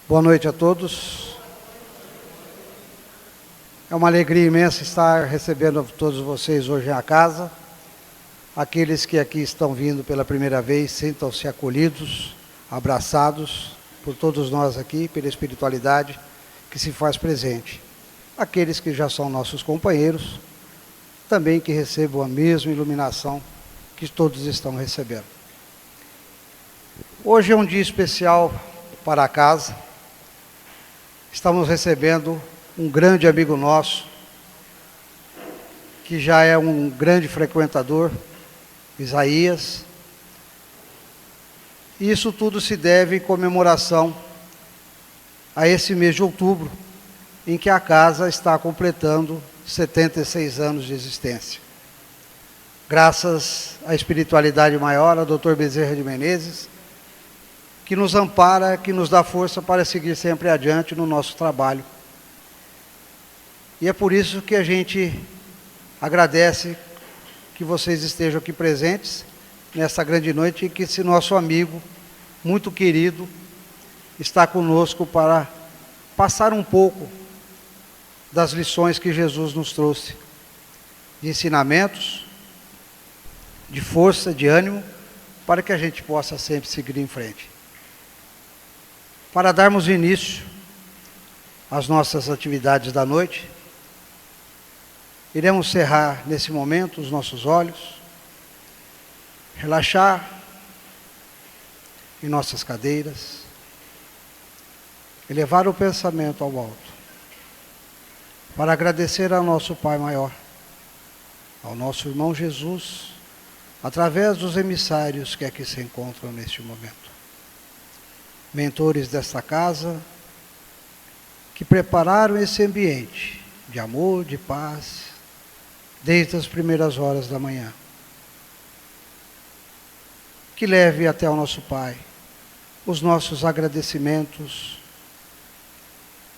Boa noite a todos. É uma alegria imensa estar recebendo todos vocês hoje na casa. Aqueles que aqui estão vindo pela primeira vez, sintam-se acolhidos, abraçados por todos nós aqui, pela espiritualidade que se faz presente. Aqueles que já são nossos companheiros, também que recebam a mesma iluminação que todos estão recebendo. Hoje é um dia especial para a casa. Estamos recebendo um grande amigo nosso, que já é um grande frequentador, Isaías. E isso tudo se deve em comemoração a esse mês de outubro, em que a casa está completando 76 anos de existência. Graças à espiritualidade maior, ao Dr. Bezerra de Menezes, que nos ampara, que nos dá força para seguir sempre adiante no nosso trabalho. E é por isso que a gente agradece que vocês estejam aqui presentes nessa grande noite e que esse nosso amigo, muito querido, está conosco para passar um pouco das lições que Jesus nos trouxe, de ensinamentos, de força, de ânimo, para que a gente possa sempre seguir em frente. Para darmos início às nossas atividades da noite, iremos cerrar nesse momento os nossos olhos, relaxar em nossas cadeiras, elevar o pensamento ao alto, para agradecer ao nosso Pai maior, ao nosso irmão Jesus, através dos emissários que aqui se encontram neste momento. Mentores desta casa, que prepararam esse ambiente de amor, de paz, desde as primeiras horas da manhã. Que leve até ao nosso Pai os nossos agradecimentos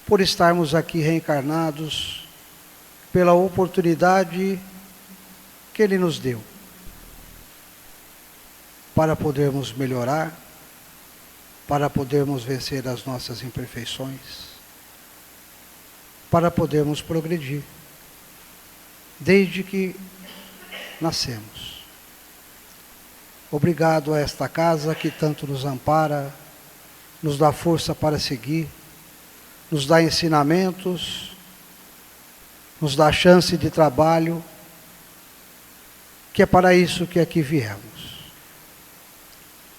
por estarmos aqui reencarnados, pela oportunidade que Ele nos deu para podermos melhorar, para podermos vencer as nossas imperfeições, para podermos progredir, desde que nascemos. Obrigado a esta casa que tanto nos ampara, nos dá força para seguir, nos dá ensinamentos, nos dá chance de trabalho, que é para isso que aqui viemos.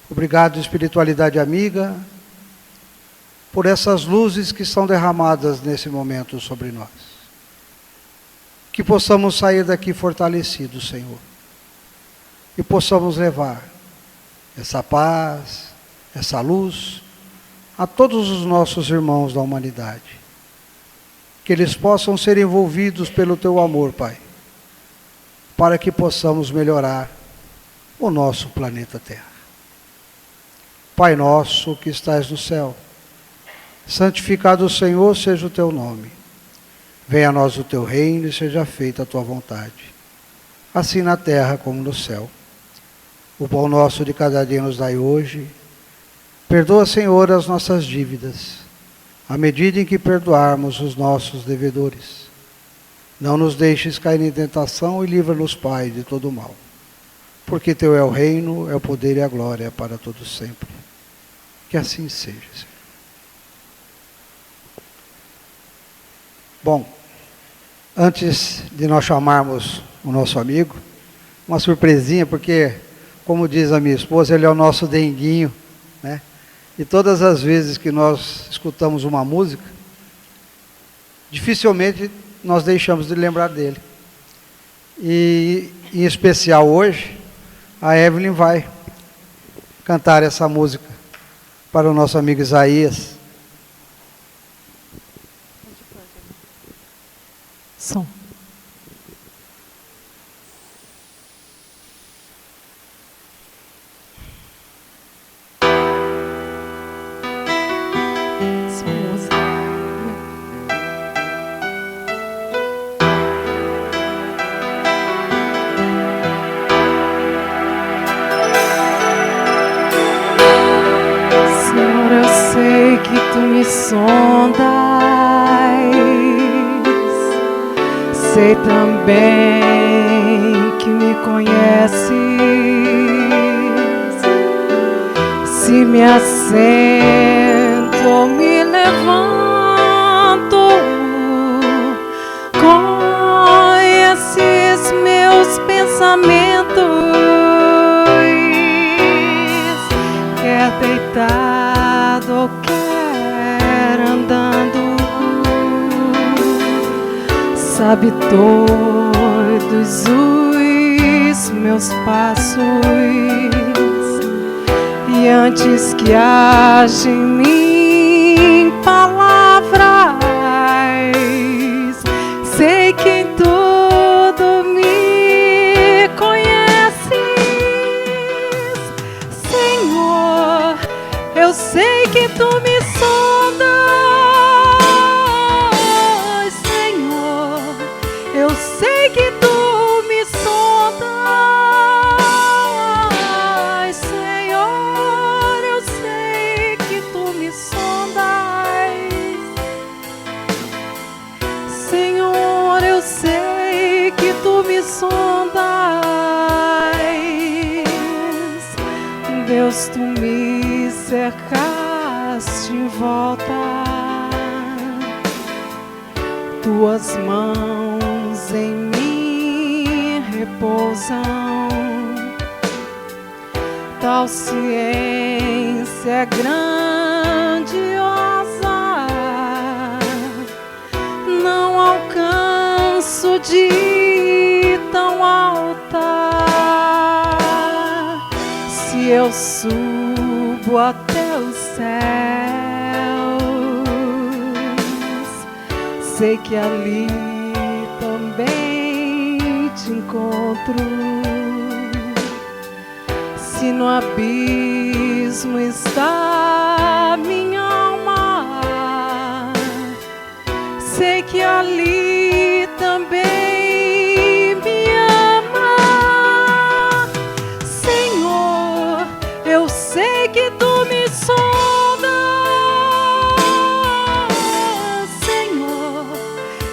Obrigado, espiritualidade amiga, por essas luzes que são derramadas nesse momento sobre nós. Que possamos sair daqui fortalecidos, Senhor. E possamos levar essa paz, essa luz a todos os nossos irmãos da humanidade. Que eles possam ser envolvidos pelo Teu amor, Pai, para que possamos melhorar o nosso planeta Terra. Pai nosso que estás no céu, santificado, Senhor, seja o Teu nome. Venha a nós o Teu reino e seja feita a Tua vontade, assim na terra como no céu. O pão nosso de cada dia nos dai hoje. Perdoa, Senhor, as nossas dívidas, à medida em que perdoarmos os nossos devedores. Não nos deixes cair em tentação e livra-nos, Pai, de todo o mal. Porque Teu é o reino, é o poder e a glória para todos sempre. Que assim seja, Senhor. Bom, antes de nós chamarmos o nosso amigo, uma surpresinha, porque, como diz a minha esposa, ele é o nosso denguinho, né? E todas as vezes que nós escutamos uma música, dificilmente nós deixamos de lembrar dele. E, em especial hoje, a Evelyn vai cantar essa música para o nosso amigo Isaías. Som. Senhor, eu sei que Tu me sondais, sei também que me conheces. Se me assento ou me levanto, conheces meus pensamentos. Quer deitado ou quer andando, sabe todos os meus passos. E antes que haja em mim palavras, sei que em tudo me conheces. Senhor, eu sei que tu me sondas. Senhor, eu sei que tu me sondas. Senhor, eu sei que tu me sondas. Senhor, eu sei que tu me sondas. Deus, tu me cercaste em volta, tuas mãos em mim repousam. Tal ciência é grandiosa, não alcanço de tão alta. Se eu subo até os céus, sei que ali também te encontro. Se no abismo está minha alma, sei que ali também me ama. Senhor, eu sei que tu me sondas. Senhor,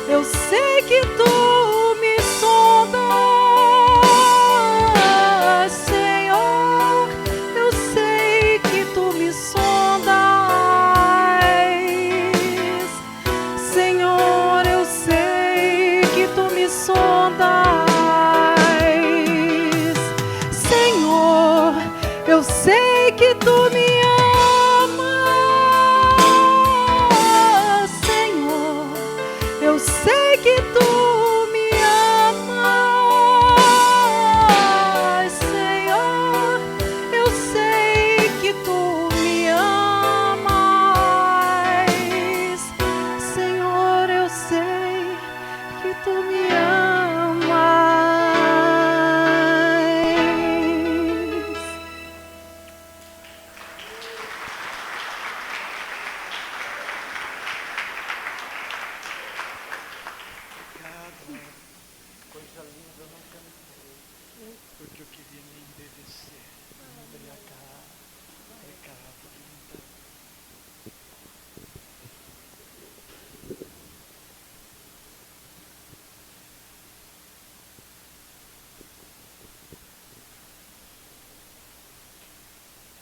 eu sei que tu me sondas. Senhor, eu sei que tu me sondas. Senhor, eu sei que tu me sondas. Senhor, eu sei que tu me amas. Senhor, eu sei que tu me amas. Senhor, eu sei que tu me amas. Senhor, eu sei que tu me amas. Coisa linda, eu não cantei, porque eu queria me embevecer, me embriagar. Obrigado, linda.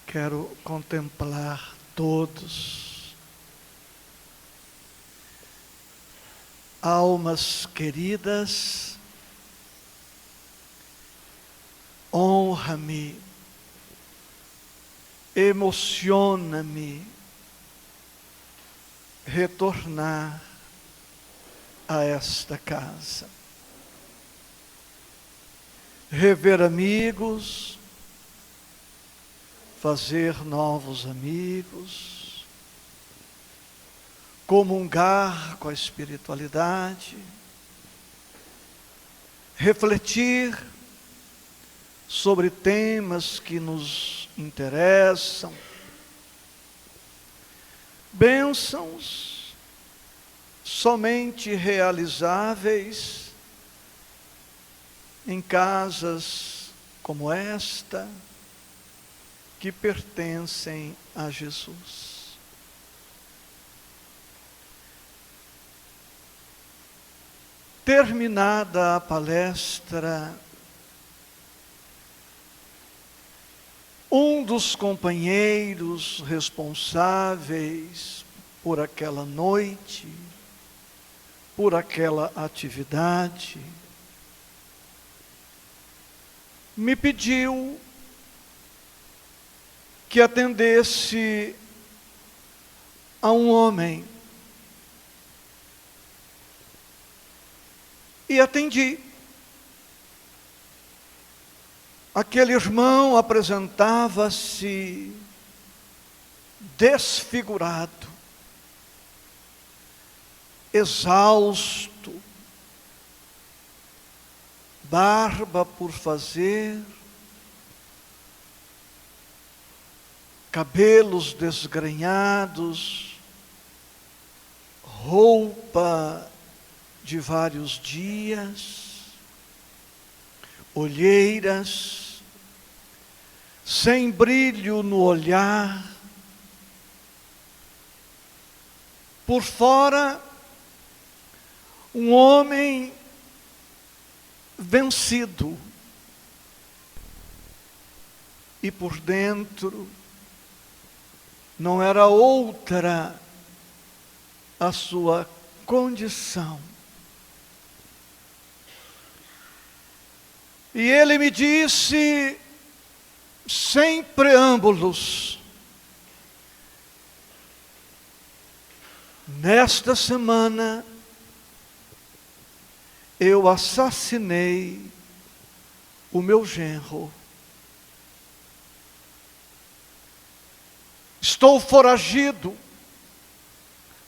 Quero contemplar todos, almas queridas. Honra-me, emociona-me retornar a esta casa, rever amigos, fazer novos amigos, comungar com a espiritualidade, refletir sobre temas que nos interessam, bênçãos somente realizáveis em casas como esta, que pertencem a Jesus. Terminada a palestra, um dos companheiros responsáveis por aquela noite, por aquela atividade, me pediu que atendesse a um homem. E atendi. Aquele irmão apresentava-se desfigurado, exausto, barba por fazer, cabelos desgrenhados, roupa de vários dias, olheiras, sem brilho no olhar, por fora, um homem vencido, e por dentro não era outra a sua condição. E ele me disse, sem preâmbulos: nesta semana eu assassinei o meu genro. Estou foragido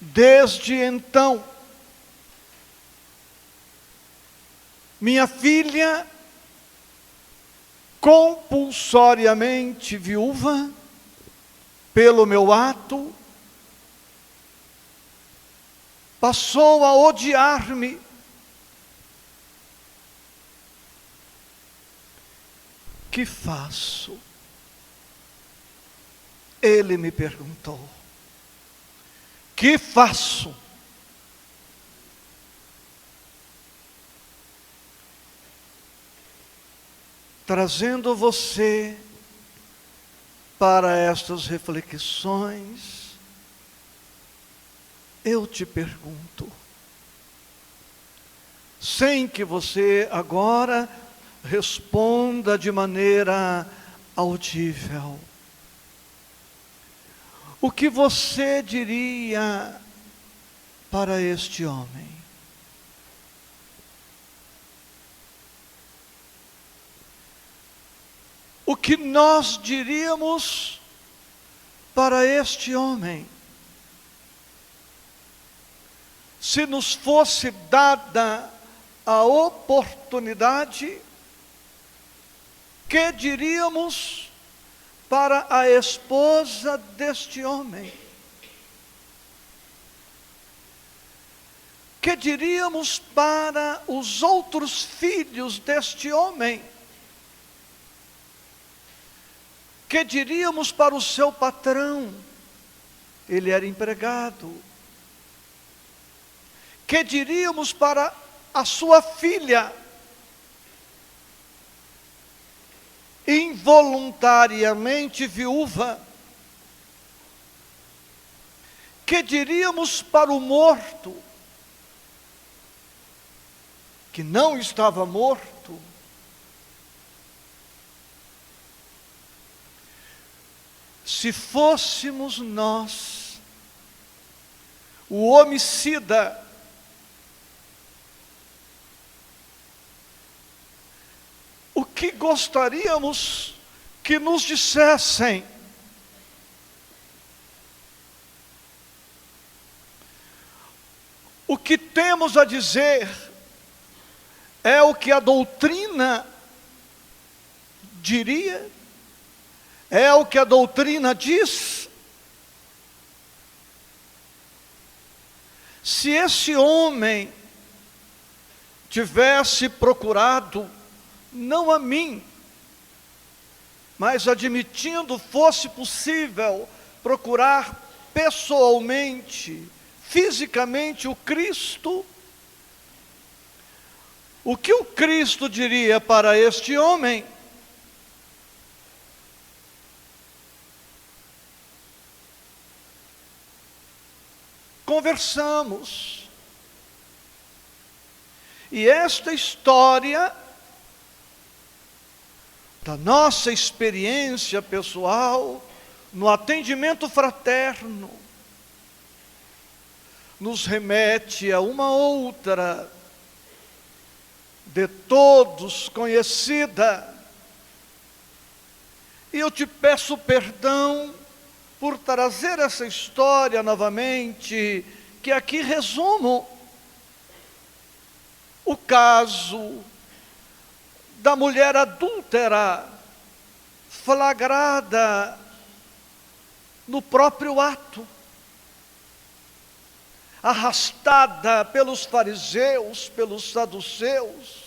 desde então. Minha filha, compulsoriamente viúva, pelo meu ato, passou a odiar-me. Que faço? Ele me perguntou. Que faço? Trazendo você para estas reflexões, eu te pergunto, sem que você agora responda de maneira audível, o que você diria para este homem? O que nós diríamos para este homem, se nos fosse dada a oportunidade? Que diríamos para a esposa deste homem? Que diríamos para os outros filhos deste homem? Que diríamos para o seu patrão? Ele era empregado. Que diríamos para a sua filha? Involuntariamente viúva? Que diríamos para o morto, que não estava morto? Se fôssemos nós, o homicida, o que gostaríamos que nos dissessem? O que temos a dizer é o que a doutrina diria? É o que a doutrina diz? Se esse homem tivesse procurado, não a mim, mas admitindo fosse possível procurar pessoalmente, fisicamente o Cristo, O que o Cristo diria para este homem? Conversamos. E esta história da nossa experiência pessoal no atendimento fraterno nos remete a uma outra, de todos conhecida. E eu te peço perdão por trazer essa história novamente, que aqui resumo o caso da mulher adúltera, flagrada no próprio ato, arrastada pelos fariseus, pelos saduceus,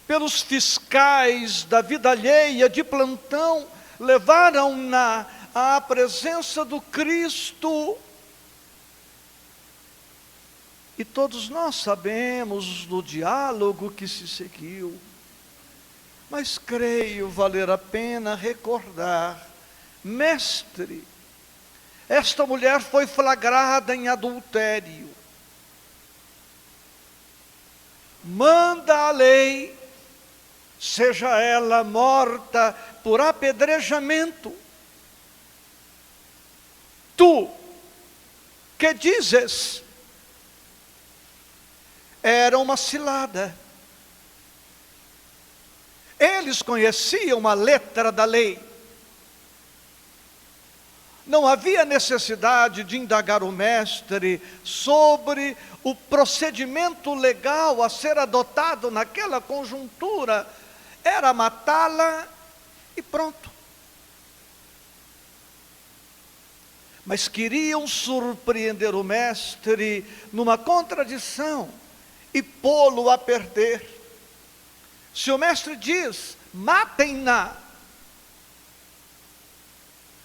pelos fiscais da vida alheia de plantão, levaram-na à presença do Cristo. E todos nós sabemos do diálogo que se seguiu, mas creio valer a pena recordar: mestre, esta mulher foi flagrada em adultério. Manda a lei, seja ela morta por apedrejamento. Tu, que dizes? Era uma cilada. Eles conheciam a letra da lei. Não havia necessidade de indagar o mestre sobre o procedimento legal a ser adotado naquela conjuntura. Era matá-la e pronto. Mas queriam surpreender o mestre numa contradição e pô-lo a perder. Se o mestre diz: matem-na,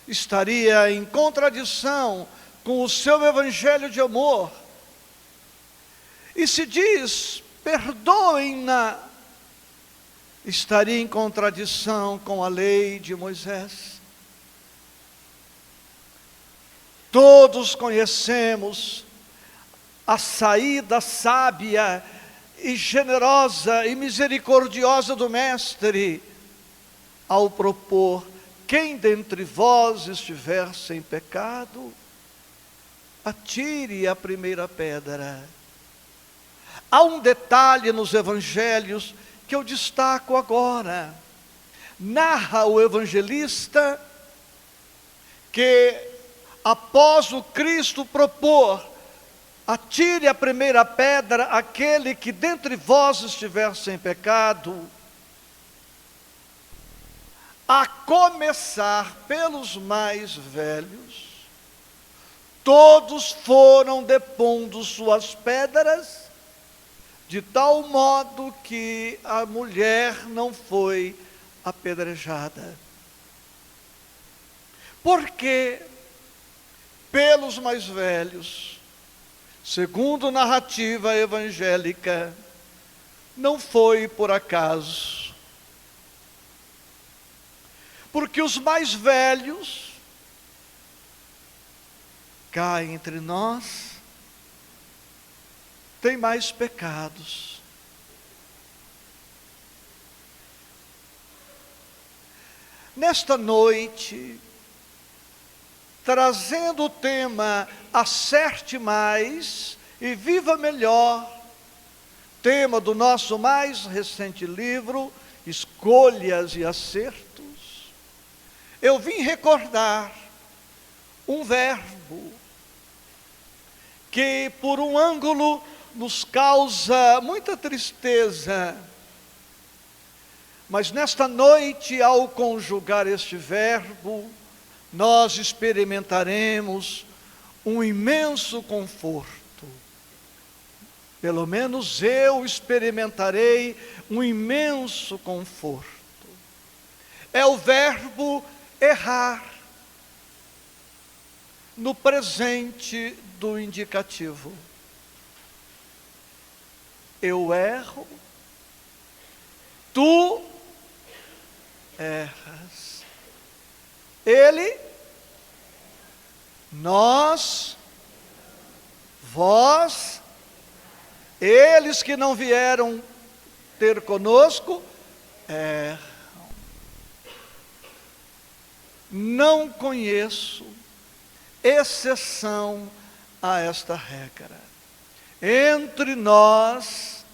estaria em contradição com o seu evangelho de amor. E se diz: perdoem-na, estaria em contradição com a lei de Moisés. Todos conhecemos a saída sábia e generosa e misericordiosa do mestre ao propor: quem dentre vós estiver sem pecado, atire a primeira pedra. Há um detalhe nos evangelhos que eu destaco agora. Narra o evangelista que, após o Cristo propor: atire a primeira pedra aquele que dentre vós estiver sem pecado, a começar pelos mais velhos, todos foram depondo suas pedras, de tal modo que a mulher não foi apedrejada. Porque pelos mais velhos, segundo narrativa evangélica, não foi por acaso. Porque os mais velhos, cá entre nós, têm mais pecados. Nesta noite, trazendo o tema Acerte Mais e Viva Melhor, tema do nosso mais recente livro, Escolhas e Acertos, eu vim recordar um verbo que, por um ângulo, nos causa muita tristeza. Mas nesta noite, ao conjugar este verbo, nós experimentaremos um imenso conforto. Pelo menos eu experimentarei um imenso conforto. É o verbo errar, no presente do indicativo. Eu erro tu erras. Ele, nós, vós, eles que não vieram ter conosco, erram. Não conheço exceção a esta regra. Entre nós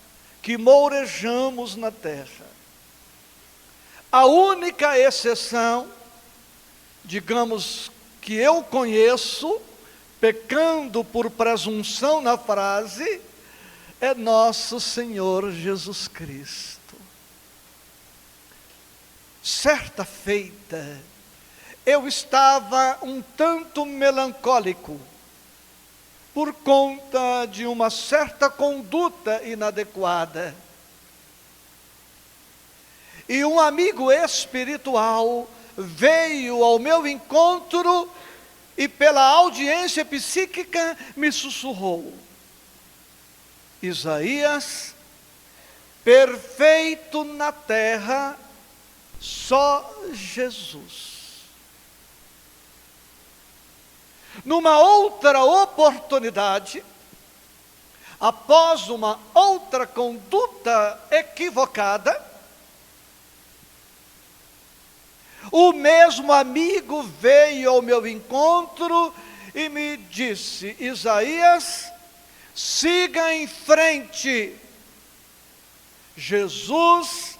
que mourejamos na terra, a única exceção, digamos, que eu conheço, pecando por presunção na frase, é nosso Senhor Jesus Cristo. Certa feita, eu estava um tanto melancólico por conta de uma certa conduta inadequada. E um amigo espiritual veio ao meu encontro e pela audiência psíquica me sussurrou: Isaías, perfeito na terra, só Jesus. Numa outra oportunidade, após uma outra conduta equivocada, o mesmo amigo veio ao meu encontro e me disse: Isaías, siga em frente. Jesus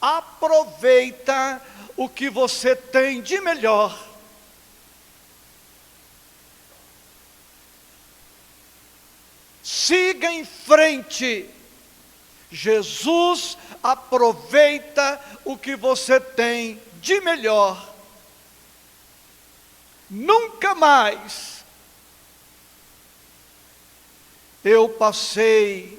aproveita o que você tem de melhor. Siga em frente. Jesus aproveita o que você tem de melhor. Nunca mais eu passei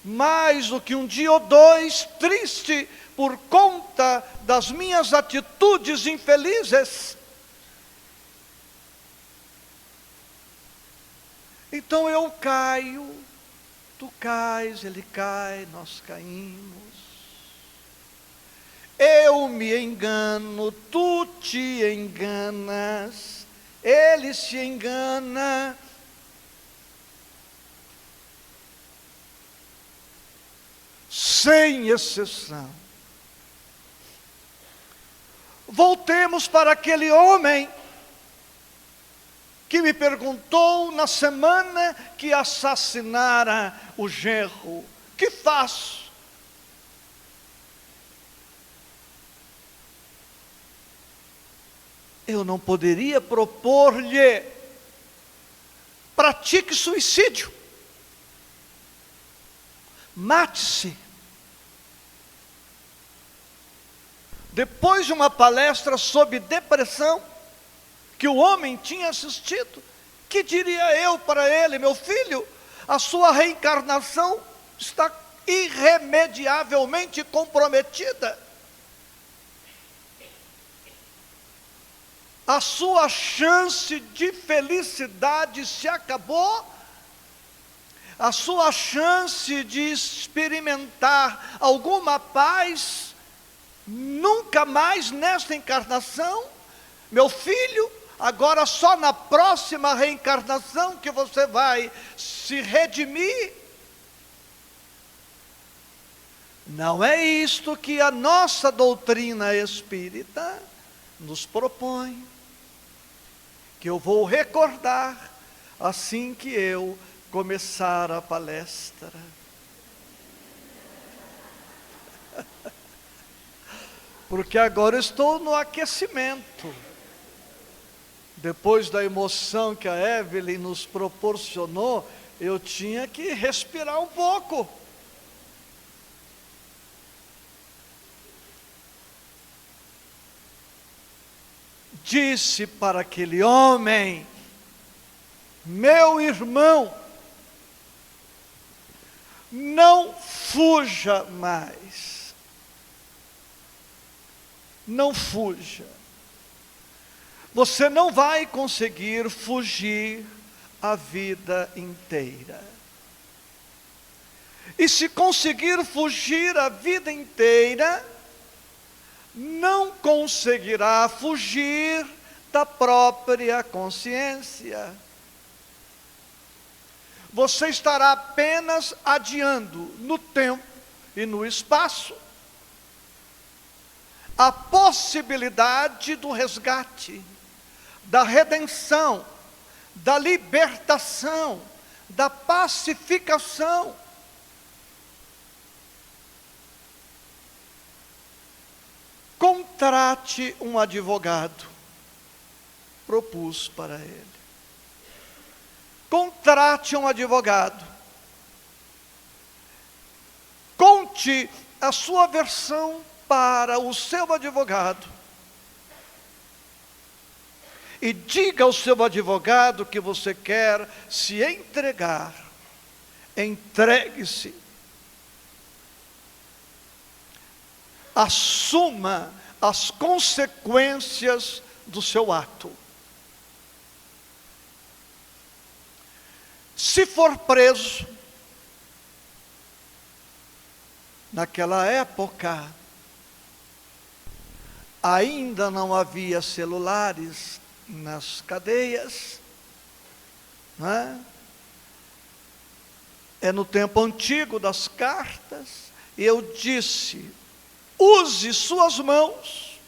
mais do que um dia ou dois triste por conta das minhas atitudes infelizes. Então eu caio, tu cais, ele cai, nós caímos. Eu me engano, tu te enganas, ele se engana. Sem exceção. Voltemos para aquele homem que me perguntou na semana que assassinara o genro: que faço? Eu não poderia propor-lhe: pratique suicídio, mate-se. Depois de uma palestra sobre depressão, que o homem tinha assistido, que diria eu para ele: meu filho, a sua reencarnação está irremediavelmente comprometida. A sua chance de felicidade se acabou. A sua chance de experimentar alguma paz nunca mais nesta encarnação. Meu filho, agora só na próxima reencarnação que você vai se redimir. Não é isto que a nossa doutrina espírita nos propõe, que eu vou recordar assim que eu começar a palestra. Porque agora estou no aquecimento. Depois da emoção que a Evelyn nos proporcionou, eu tinha que respirar um pouco. Disse para aquele homem: meu irmão, não fuja mais. Não fuja. Você não vai conseguir fugir a vida inteira. E se conseguir fugir a vida inteira, não conseguirá fugir da própria consciência. Você estará apenas adiando no tempo e no espaço a possibilidade do resgate, da redenção, da libertação, da pacificação. Contrate um advogado, propus para ele. Contrate um advogado. Conte a sua versão para o seu advogado. E diga ao seu advogado que você quer se entregar. Entregue-se. Assuma as consequências do seu ato. Se for preso, naquela época, ainda não havia celulares nas cadeias, não é? É no tempo antigo das cartas, e eu disse: use suas mãos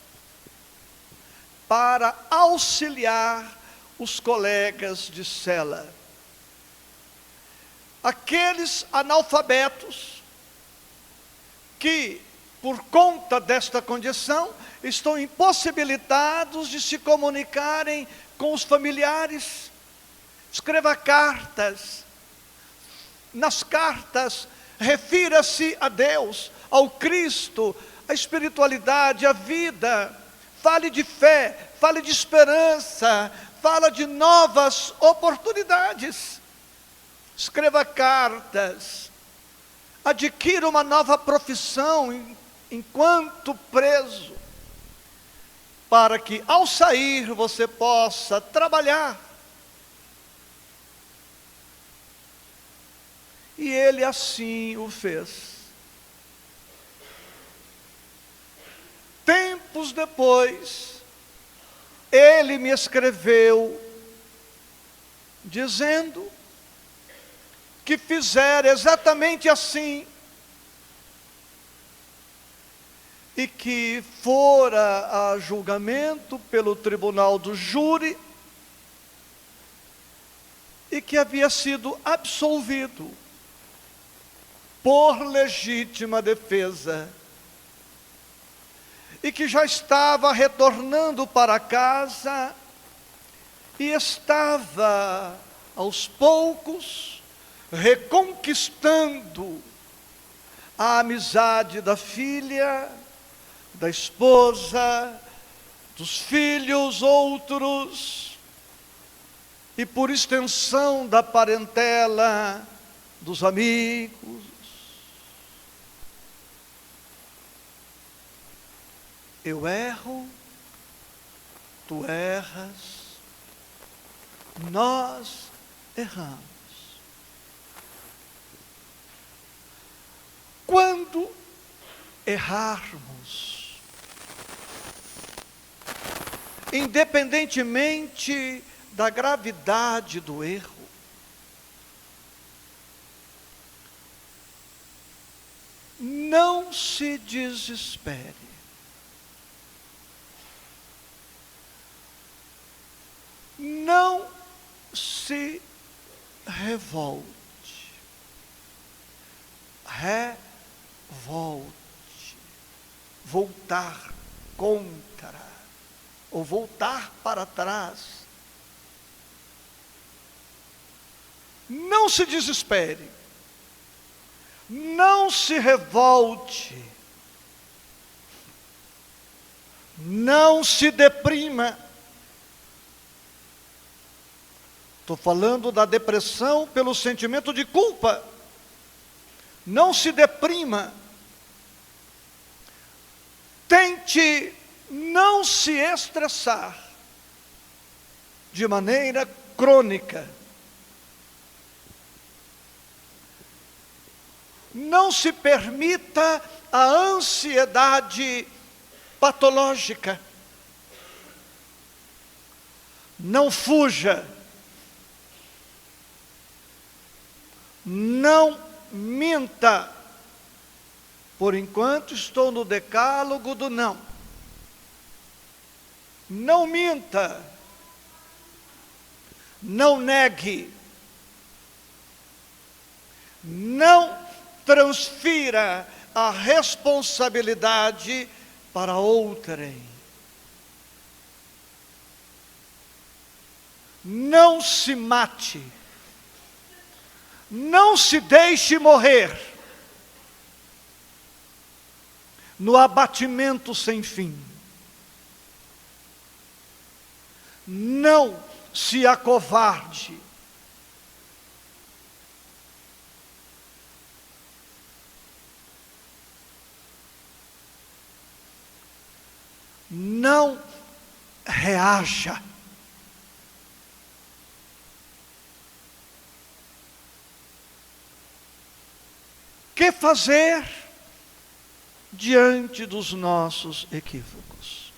para auxiliar os colegas de cela. Aqueles analfabetos que, por conta desta condição, estão impossibilitados de se comunicarem com os familiares. Escreva cartas. Nas cartas, refira-se a Deus, ao Cristo, à espiritualidade, à vida. Fale de fé, fale de esperança, fale de novas oportunidades. Escreva cartas. Adquira uma nova profissão enquanto preso, para que ao sair você possa trabalhar. E ele assim o fez. Tempos depois, ele me escreveu dizendo que fizera exatamente assim, e que fora a julgamento pelo tribunal do júri, e que havia sido absolvido por legítima defesa, e que já estava retornando para casa, e estava aos poucos reconquistando a amizade da filha, da esposa, dos filhos outros, e por extensão da parentela, dos amigos. Eu erro, tu erras, nós erramos. Quando errarmos, independentemente da gravidade do erro, não se desespere. Não se revolte. Voltar contra, ou voltar para trás. Não se desespere, não se revolte, não se deprima. Estou falando da depressão pelo sentimento de culpa. Não se deprima. Tente não se estressar de maneira crônica. Não se permita a ansiedade patológica. Não fuja. Não minta. Por enquanto estou no decálogo do não. Não minta. Não negue. Não transfira a responsabilidade para outrem. Não se mate. Não se deixe morrer no abatimento sem fim. Não se acovarde. Não reaja. Que fazer diante dos nossos equívocos?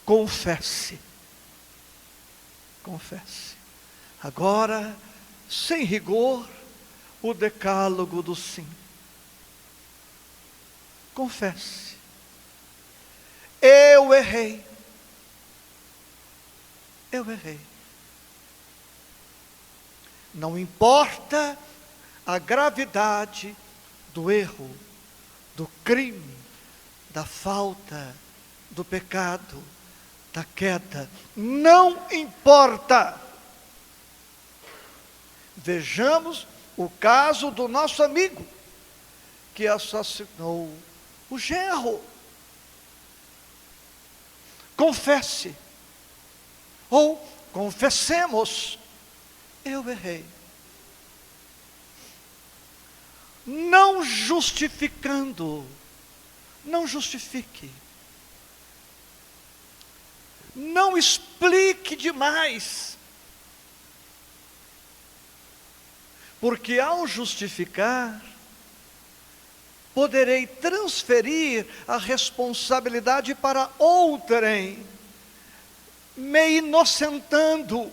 Confesse. Confesse. Agora, sem rigor, o decálogo do sim. Confesse. Eu errei. Eu errei. Não importa a gravidade do erro, do crime, da falta, do pecado, da queda. Não importa. Vejamos o caso do nosso amigo que assassinou o genro. Confesse. Ou confessemos. Eu errei. Não justificando. Não justifique. Não explique demais. Porque ao justificar, poderei transferir a responsabilidade para outrem, me inocentando,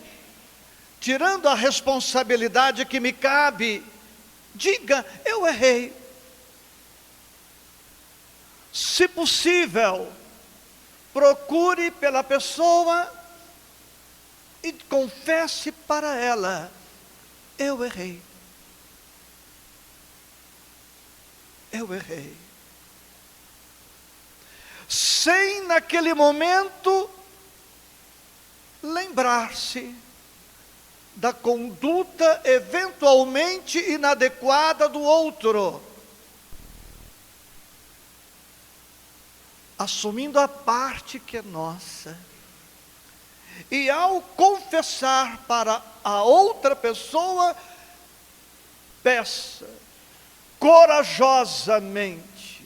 tirando a responsabilidade que me cabe. Diga, eu errei. Se possível, procure pela pessoa e confesse para ela, eu errei. Eu errei. Sem naquele momento lembrar-se da conduta eventualmente inadequada do outro, assumindo a parte que é nossa, e ao confessar para a outra pessoa, peça corajosamente,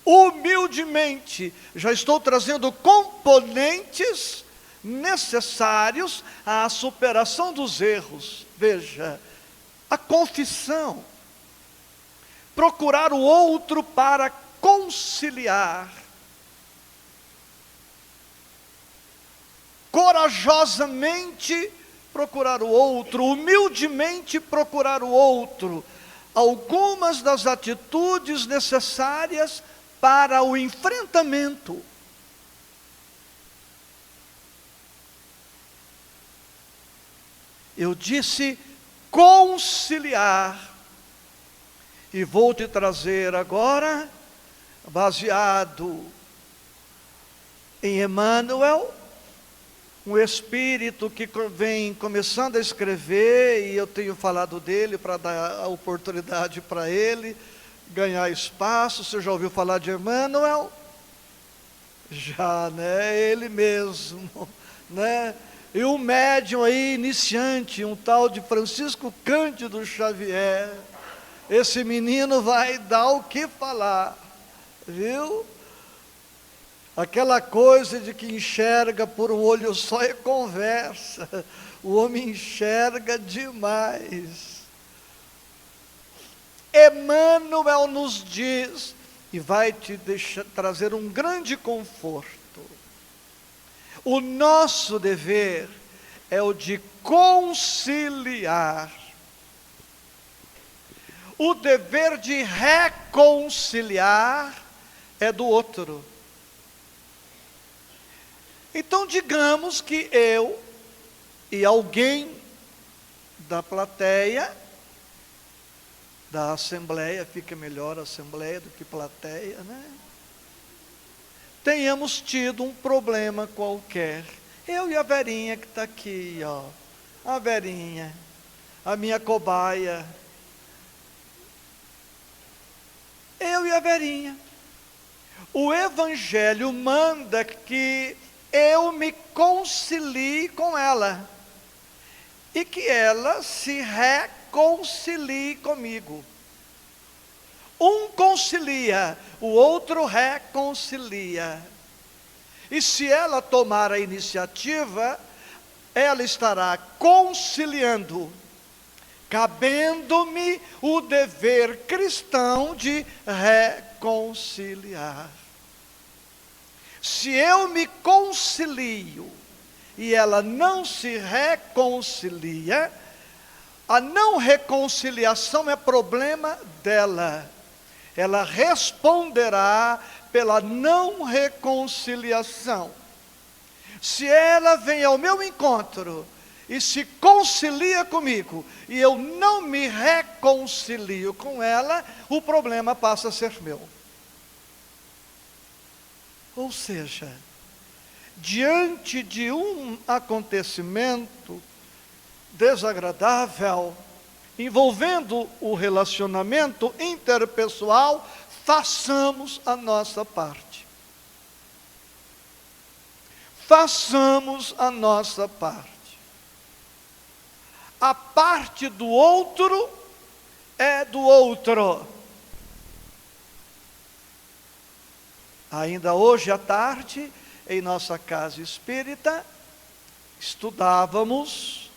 humildemente. Já estou trazendo componentes necessários à superação dos erros. Veja, a confissão, procurar o outro para conciliar, corajosamente procurar o outro, humildemente procurar o outro, algumas das atitudes necessárias para o enfrentamento. Eu disse conciliar, e vou te trazer agora, baseado em Emmanuel, um espírito que vem começando a escrever, e eu tenho falado dele para dar a oportunidade para ele ganhar espaço. Você já ouviu falar de Emmanuel? Já, né? Ele mesmo, né? E um médium aí, iniciante, um tal de Francisco Cândido Xavier. Esse menino vai dar o que falar, viu? Aquela coisa de que enxerga por um olho só é conversa. O homem enxerga demais. Emmanuel nos diz, e vai te trazer um grande conforto. O nosso dever é o de conciliar. O dever de reconciliar é do outro. Então, digamos que eu e alguém da plateia, da assembleia, fica melhor assembleia do que plateia, né? Tenhamos tido um problema qualquer. Eu e a Verinha que está aqui, ó. A Verinha, a minha cobaia. Eu e a Verinha. O Evangelho manda que eu me concilie com ela. E que ela se reconcilie comigo. Um concilia, o outro reconcilia. E se ela tomar a iniciativa, ela estará conciliando, cabendo-me o dever cristão de reconciliar. Se eu me concilio e ela não se reconcilia, a não reconciliação é problema dela. Ela responderá pela não reconciliação. Se ela vem ao meu encontro e se concilia comigo, e eu não me reconcilio com ela, o problema passa a ser meu. Ou seja, diante de um acontecimento desagradável, envolvendo o relacionamento interpessoal, façamos a nossa parte. Façamos a nossa parte. A parte do outro é do outro. Ainda hoje à tarde, em nossa casa espírita, estudávamos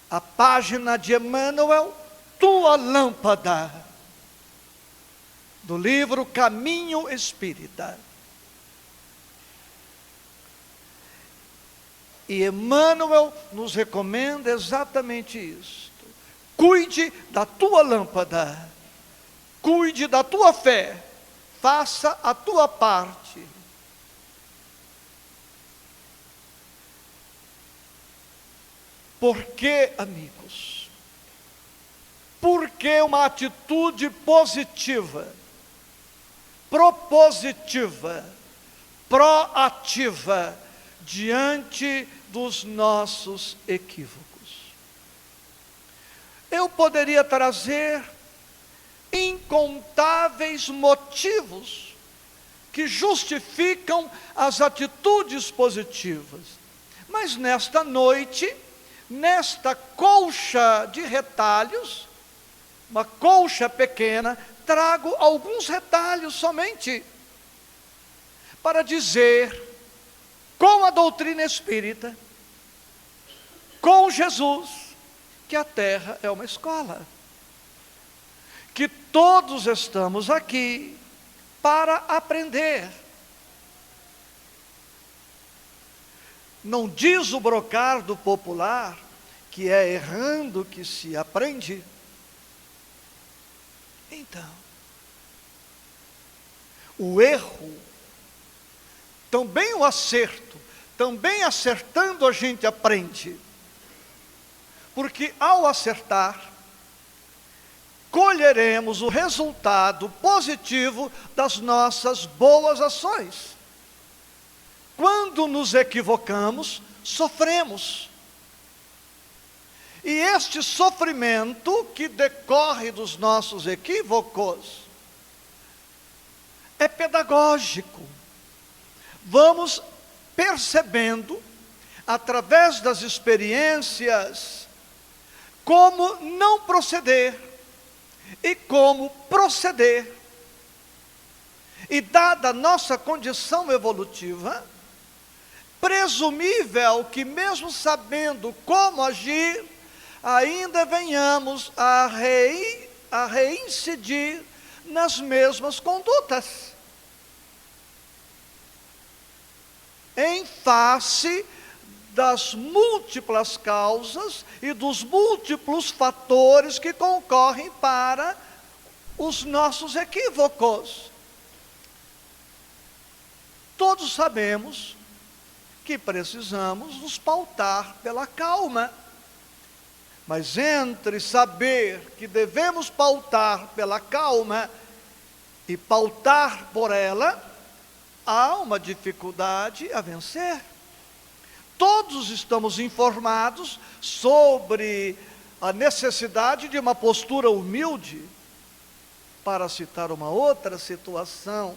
a página de Emmanuel, Tua Lâmpada, do livro Caminho Espírita. E Emmanuel nos recomenda exatamente isto. Cuide da tua lâmpada, cuide da tua fé, faça a tua parte. Por que, amigos? Porque uma atitude positiva, propositiva, proativa, diante dos nossos equívocos. Eu poderia trazer incontáveis motivos que justificam as atitudes positivas, mas nesta noite, nesta colcha de retalhos, uma colcha pequena, trago alguns retalhos somente, para dizer, com a doutrina espírita, com Jesus, que a terra é uma escola, que todos estamos aqui para aprender. Não diz o brocardo popular que é errando que se aprende? Então, o erro, também o acerto, também acertando a gente aprende. Porque ao acertar, colheremos o resultado positivo das nossas boas ações. Quando nos equivocamos, sofremos. E este sofrimento que decorre dos nossos equívocos é pedagógico. Vamos percebendo, através das experiências, como não proceder e como proceder. E dada a nossa condição evolutiva, presumível que mesmo sabendo como agir, ainda venhamos a reincidir nas mesmas condutas. Em face das múltiplas causas e dos múltiplos fatores que concorrem para os nossos equívocos. Todos sabemos que precisamos nos pautar pela calma. Mas entre saber que devemos pautar pela calma e pautar por ela, há uma dificuldade a vencer. Todos estamos informados sobre a necessidade de uma postura humilde, para citar uma outra situação.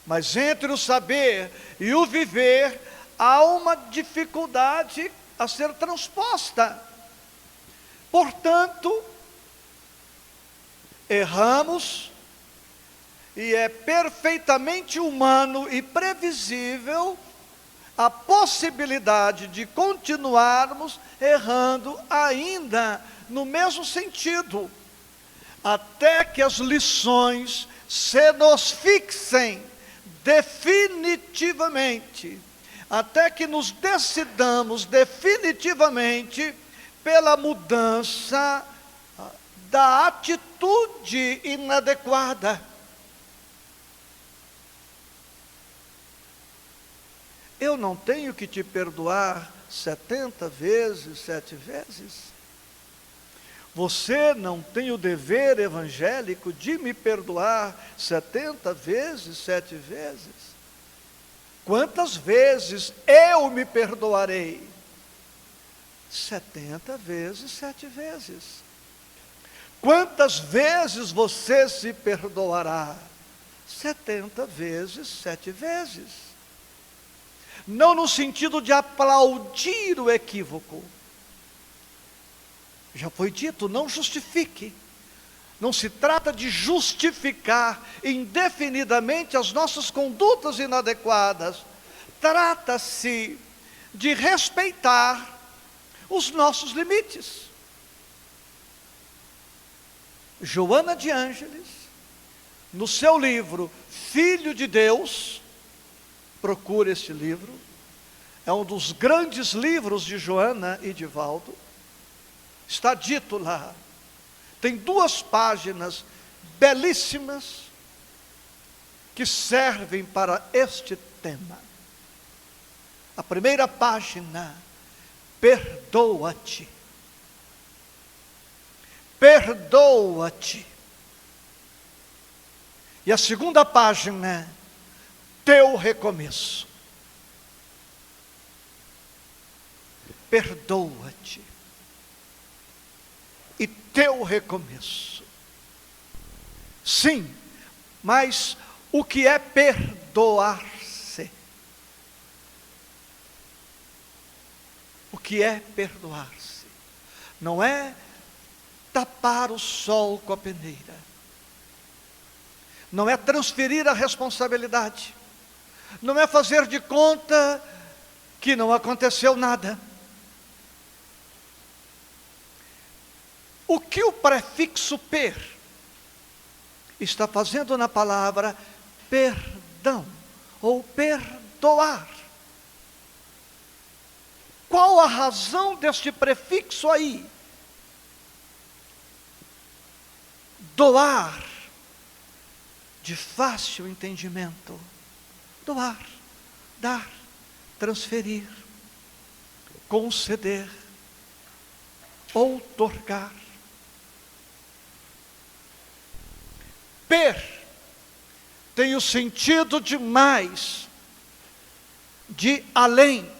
Mas entre o saber e o viver, há uma dificuldade a ser transposta. Portanto, erramos, e é perfeitamente humano e previsível a possibilidade de continuarmos errando ainda no mesmo sentido, até que as lições se nos fixem definitivamente, até que nos decidamos definitivamente pela mudança da atitude inadequada. Eu não tenho que te perdoar 70 vezes, 7 vezes. Você não tem o dever evangélico de me perdoar 70 vezes, 7 vezes. Quantas vezes eu me perdoarei? 70 vezes, 7 vezes. Quantas vezes você se perdoará? 70 vezes, 7 vezes. Não no sentido de aplaudir o equívoco. Já foi dito, não justifique. Não se trata de justificar indefinidamente as nossas condutas inadequadas. Trata-se de respeitar os nossos limites. Joana de Ângeles, no seu livro Filho de Deus, procure este livro, é um dos grandes livros de Joana e de Valdo. Está dito lá, tem 2 páginas belíssimas que servem para este tema. A primeira página, perdoa-te. Perdoa-te. E a segunda página, teu recomeço. Perdoa-te. E teu recomeço. Sim, mas o que é perdoar-se? O que é perdoar-se? Não é tapar o sol com a peneira. Não é transferir a responsabilidade. Não é fazer de conta que não aconteceu nada. O que o prefixo per está fazendo na palavra perdão ou perdoar? Qual a razão deste prefixo aí? Doar, de fácil entendimento. Doar, dar, transferir, conceder, outorgar. Per tem o sentido de mais, de além,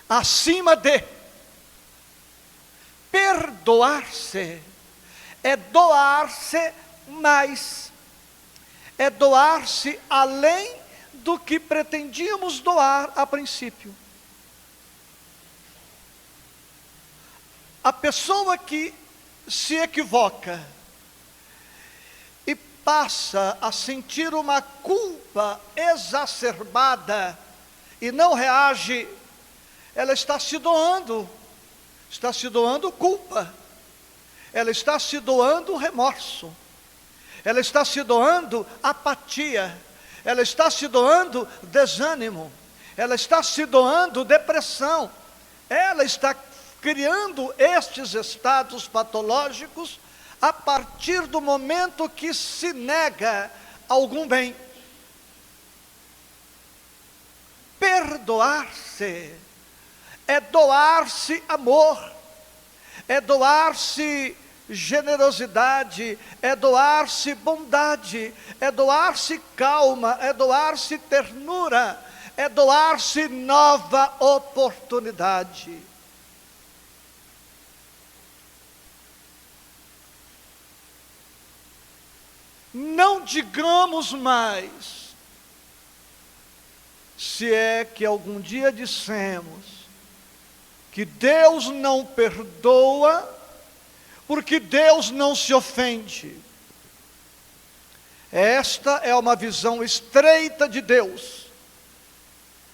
acima de. Perdoar-se é doar-se mais, é doar-se além do que pretendíamos doar a princípio. A pessoa que se equivoca e passa a sentir uma culpa exacerbada e não reage, ela está se doando culpa, ela está se doando remorso, ela está se doando apatia, ela está se doando desânimo, ela está se doando depressão, ela está criando estes estados patológicos a partir do momento que se nega algum bem. Perdoar-se é doar-se amor, é doar-se generosidade, é doar-se bondade, é doar-se calma, é doar-se ternura, é doar-se nova oportunidade. Não digamos mais, se é que algum dia dissemos, que Deus não perdoa, porque Deus não se ofende. Esta é uma visão estreita de Deus,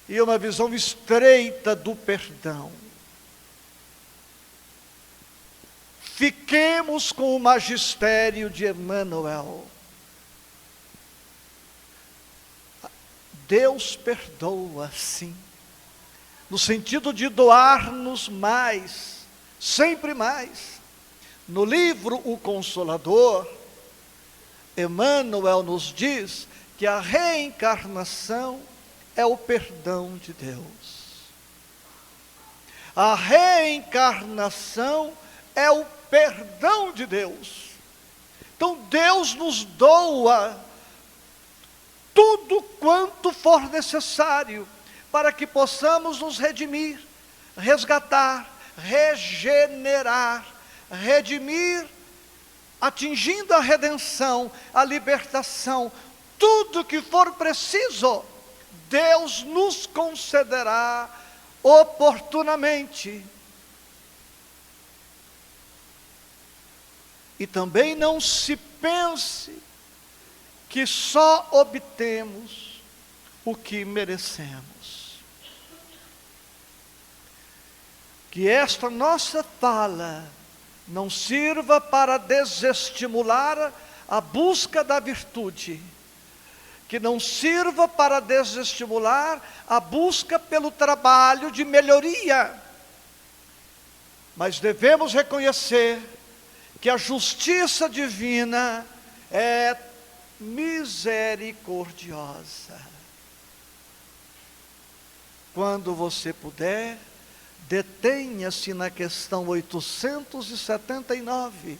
e uma visão estreita do perdão. Fiquemos com o magistério de Emmanuel. Deus perdoa, sim, no sentido de doar-nos mais, sempre mais. No livro O Consolador, Emmanuel nos diz que a reencarnação é o perdão de Deus. A reencarnação é o perdão de Deus. Então Deus nos doa tudo quanto for necessário para que possamos nos redimir, resgatar, regenerar, redimir, atingindo a redenção, a libertação, tudo que for preciso, Deus nos concederá oportunamente. E também não se pense que só obtemos o que merecemos. Que esta nossa fala não sirva para desestimular a busca da virtude, que não sirva para desestimular a busca pelo trabalho de melhoria, mas devemos reconhecer que a justiça divina é misericordiosa. Quando você puder, detenha-se na questão 879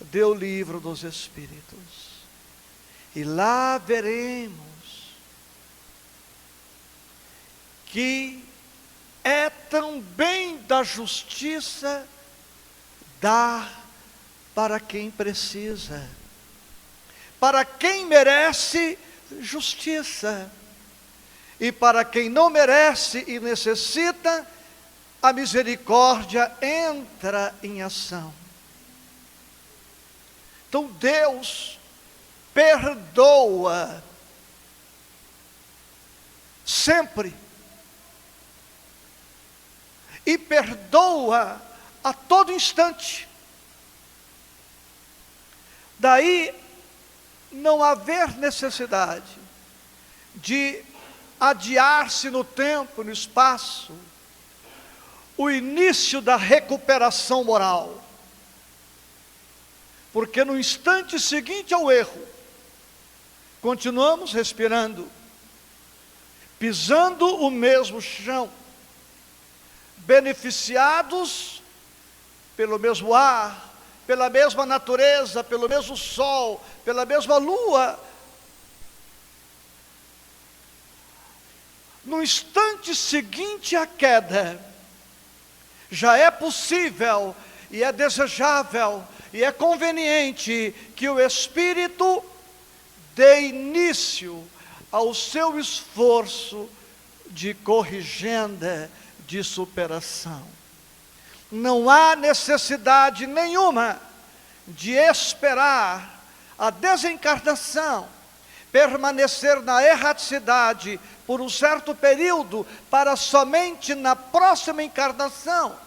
do Livro dos Espíritos, e lá veremos que é também da justiça dar para quem precisa, para quem merece justiça, e para quem não merece e necessita, a misericórdia entra em ação. Então Deus perdoa sempre, e perdoa a todo instante. Daí não haver necessidade de adiar-se no tempo, no espaço, o início da recuperação moral. Porque no instante seguinte ao erro, continuamos respirando, pisando o mesmo chão, beneficiados pelo mesmo ar, pela mesma natureza, pelo mesmo sol, pela mesma lua. No instante seguinte à queda, já é possível e é desejável e é conveniente que o Espírito dê início ao seu esforço de corrigenda, de superação. Não há necessidade nenhuma de esperar a desencarnação, permanecer na erraticidade por um certo período, para somente na próxima encarnação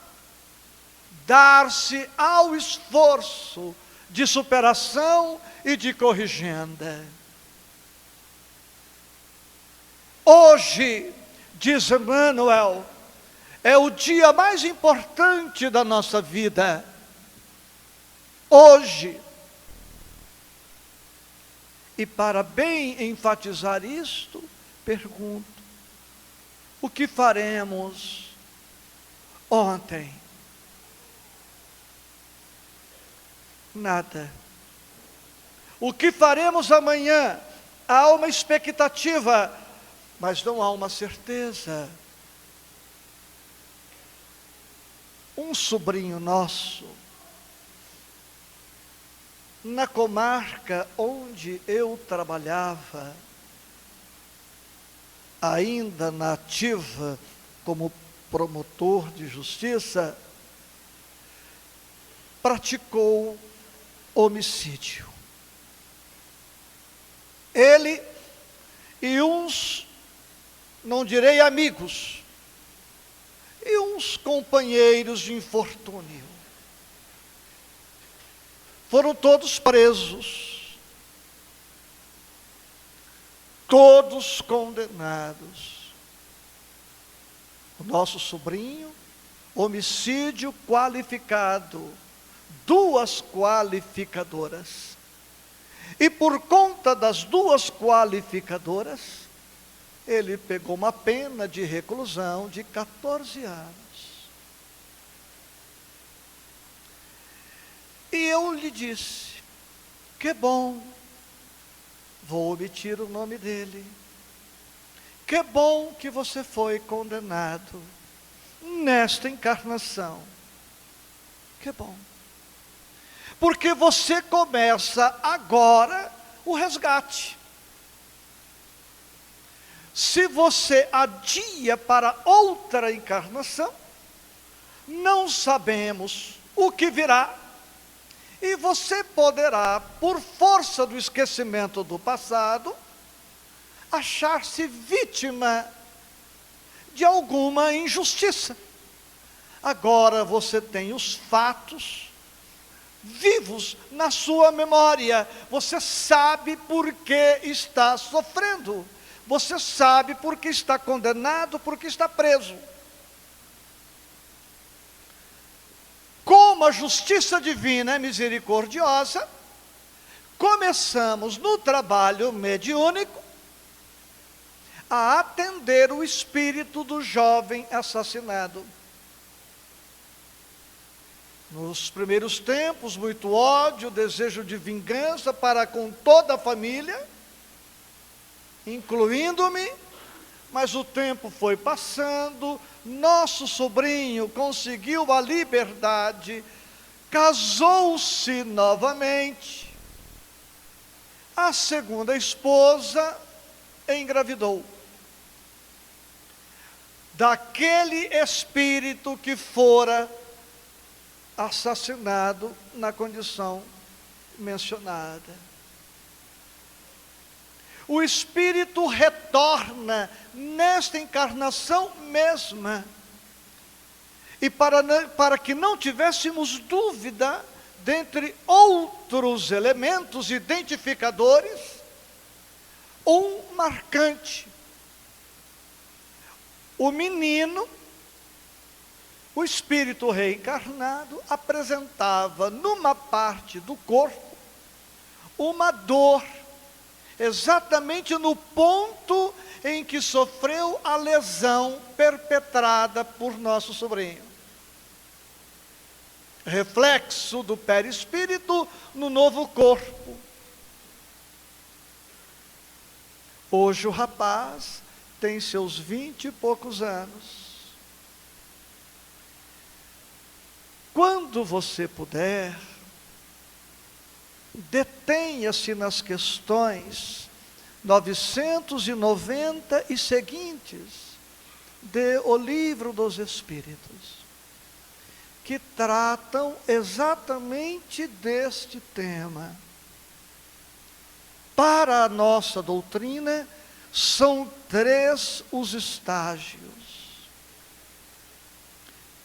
dar-se ao esforço de superação e de corrigenda. Hoje, diz Emmanuel, é o dia mais importante da nossa vida. Hoje. E para bem enfatizar isto, pergunto: o que faremos ontem? Nada. O que faremos amanhã? Há uma expectativa, mas não há uma certeza. Um sobrinho nosso, na comarca onde eu trabalhava, ainda na ativa como promotor de justiça, praticou homicídio. Ele e uns, não direi amigos, e uns companheiros de infortúnio, foram todos presos, todos condenados. O nosso sobrinho, homicídio qualificado, 2 qualificadoras. E por conta das 2 qualificadoras, ele pegou uma pena de reclusão de 14 anos. E eu lhe disse: que bom, vou omitir o nome dele, que bom que você foi condenado nesta encarnação, que bom, porque você começa agora o resgate. Se você adia para outra encarnação, não sabemos o que virá, e você poderá, por força do esquecimento do passado, achar-se vítima de alguma injustiça. Agora você tem os fatos vivos na sua memória. Você sabe por que está sofrendo. Você sabe por que está condenado, por que está preso. Como a justiça divina é misericordiosa, começamos no trabalho mediúnico a atender o espírito do jovem assassinado. Nos primeiros tempos, muito ódio, desejo de vingança para com toda a família, incluindo-me, mas o tempo foi passando, nosso sobrinho conseguiu a liberdade, casou-se novamente, a segunda esposa engravidou daquele espírito que fora assassinado na condição mencionada. O espírito retorna nesta encarnação mesma. E para que não tivéssemos dúvida, dentre outros elementos identificadores, um marcante. O menino, o espírito reencarnado, apresentava numa parte do corpo uma dor, exatamente no ponto em que sofreu a lesão perpetrada por nosso sobrinho. Reflexo do perispírito no novo corpo. Hoje o rapaz tem seus 20 e poucos anos. Quando você puder, detenha-se nas questões 990 e seguintes de O Livro dos Espíritos, que tratam exatamente deste tema. Para a nossa doutrina, são 3 os estágios,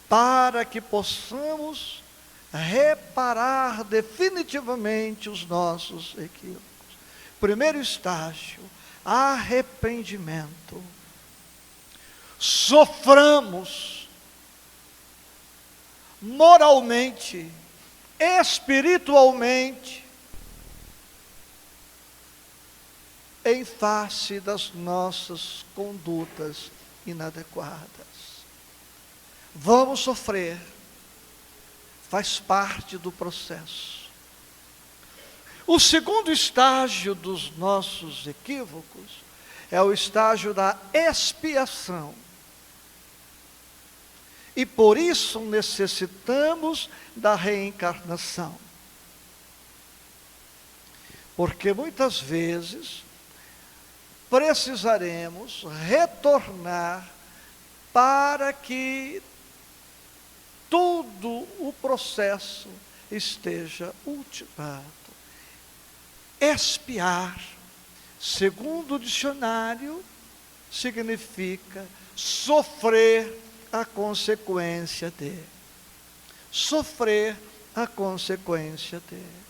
para que possamos reparar definitivamente os nossos equívocos. Primeiro estágio, arrependimento. Soframos moralmente, espiritualmente, em face das nossas condutas inadequadas. Vamos sofrer, faz parte do processo. O segundo estágio dos nossos equívocos é o estágio da expiação. E por isso necessitamos da reencarnação. Porque muitas vezes precisaremos retornar para que todo o processo esteja ultimado. Expiar, segundo o dicionário, significa sofrer a consequência de. Sofrer a consequência de.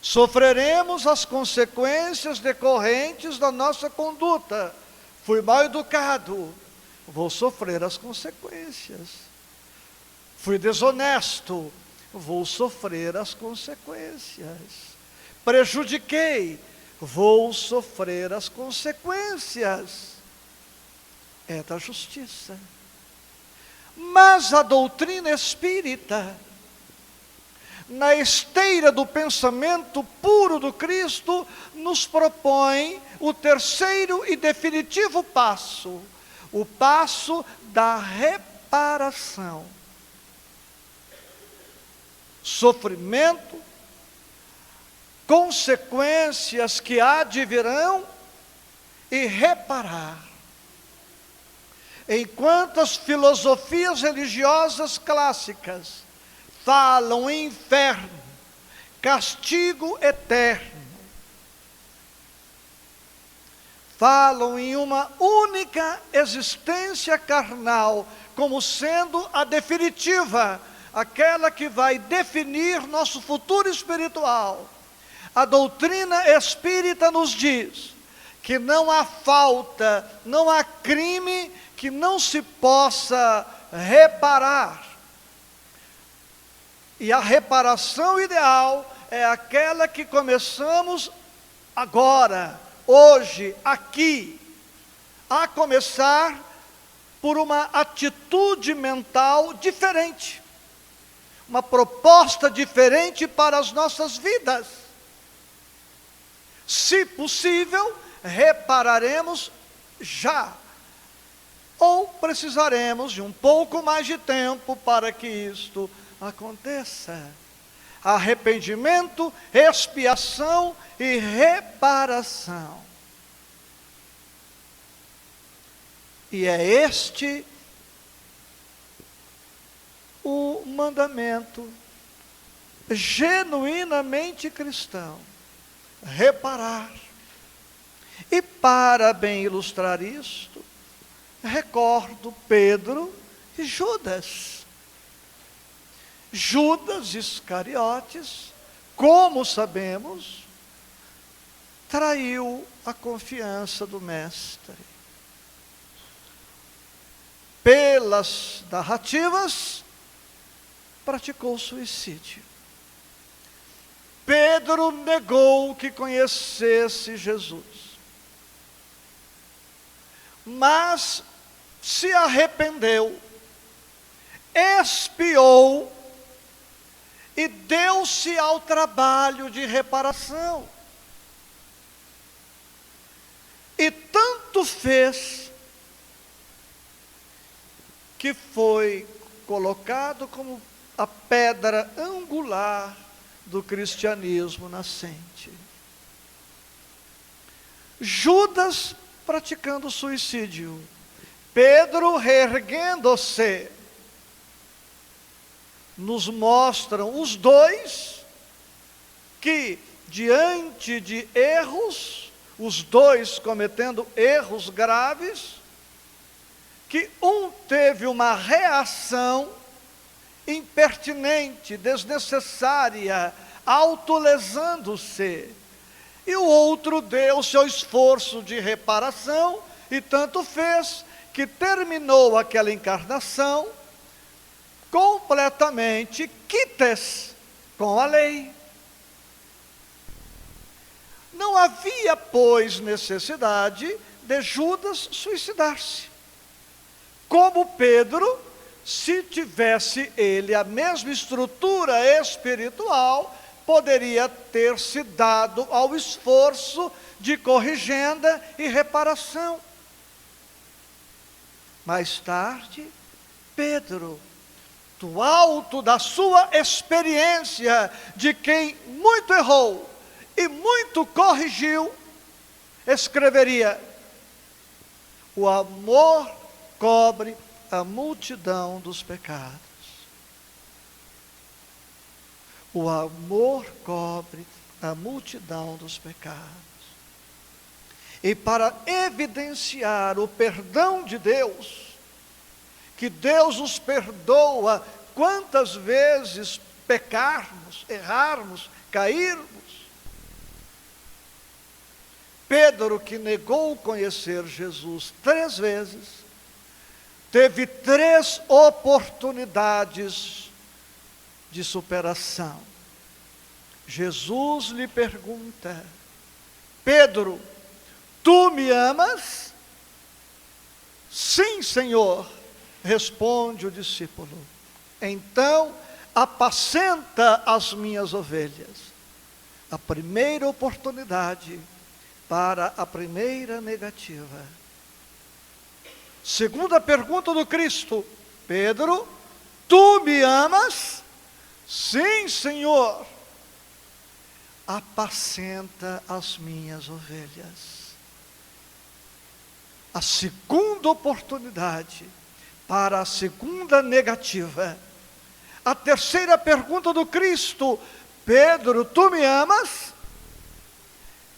Sofreremos as consequências decorrentes da nossa conduta. Fui mal educado, vou sofrer as consequências. Fui desonesto, vou sofrer as consequências. Prejudiquei, vou sofrer as consequências. É da justiça. Mas a doutrina espírita, na esteira do pensamento puro do Cristo, nos propõe o terceiro e definitivo passo, o passo da reparação. Sofrimento, consequências que advirão e reparar. Enquanto as filosofias religiosas clássicas falam em inferno, castigo eterno, falam em uma única existência carnal como sendo a definitiva, aquela que vai definir nosso futuro espiritual. A doutrina espírita nos diz que não há falta, não há crime que não se possa reparar. E a reparação ideal é aquela que começamos agora, hoje, aqui, a começar por uma atitude mental diferente, uma proposta diferente para as nossas vidas. Se possível, repararemos já, ou precisaremos de um pouco mais de tempo para que isto aconteça. Arrependimento, expiação e reparação. E é este o mandamento genuinamente cristão: reparar. E para bem ilustrar isto, recordo Pedro e Judas. Judas Iscariotes, como sabemos, traiu a confiança do mestre. Pelas narrativas, praticou suicídio. Pedro negou que conhecesse Jesus, mas se arrependeu, expiou e deu-se ao trabalho de reparação. E tanto fez que foi colocado como a pedra angular do cristianismo nascente. Judas praticando suicídio, Pedro reerguendo-se, nos mostram os dois que, diante de erros, os dois cometendo erros graves, que um teve uma reação impertinente, desnecessária, autolesando-se, e o outro deu seu esforço de reparação, e tanto fez que terminou aquela encarnação completamente quites com a lei. Não havia, pois, necessidade de Judas suicidar-se. Como Pedro, se tivesse ele a mesma estrutura espiritual, poderia ter se dado ao esforço de corrigenda e reparação. Mais tarde, Pedro, do alto da sua experiência de quem muito errou e muito corrigiu, escreveria: o amor cobre a multidão dos pecados. O amor cobre a multidão dos pecados. E para evidenciar o perdão de Deus, que Deus nos perdoa quantas vezes pecarmos, errarmos, cairmos, Pedro, que negou conhecer Jesus 3 vezes, teve 3 oportunidades de superação. Jesus lhe pergunta: Pedro, tu me amas? Sim, Senhor, responde o discípulo. Então, apacenta as minhas ovelhas. A primeira oportunidade para a primeira negativa. Segunda pergunta do Cristo: Pedro, tu me amas? Sim, Senhor. Apacenta as minhas ovelhas. A segunda oportunidade para a segunda negativa. A terceira pergunta do Cristo: Pedro, tu me amas?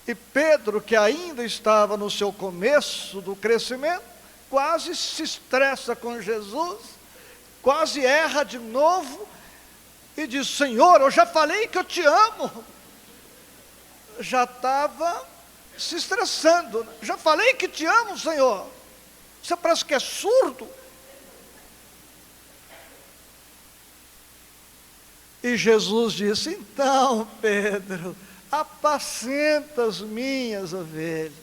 E Pedro, que ainda estava no seu começo do crescimento, quase se estressa com Jesus, quase erra de novo, e diz: Senhor, eu já falei que eu te amo. Já estava se estressando. Já falei que te amo, Senhor. Você parece que é surdo. E Jesus disse: então, Pedro, apacenta as minhas ovelhas.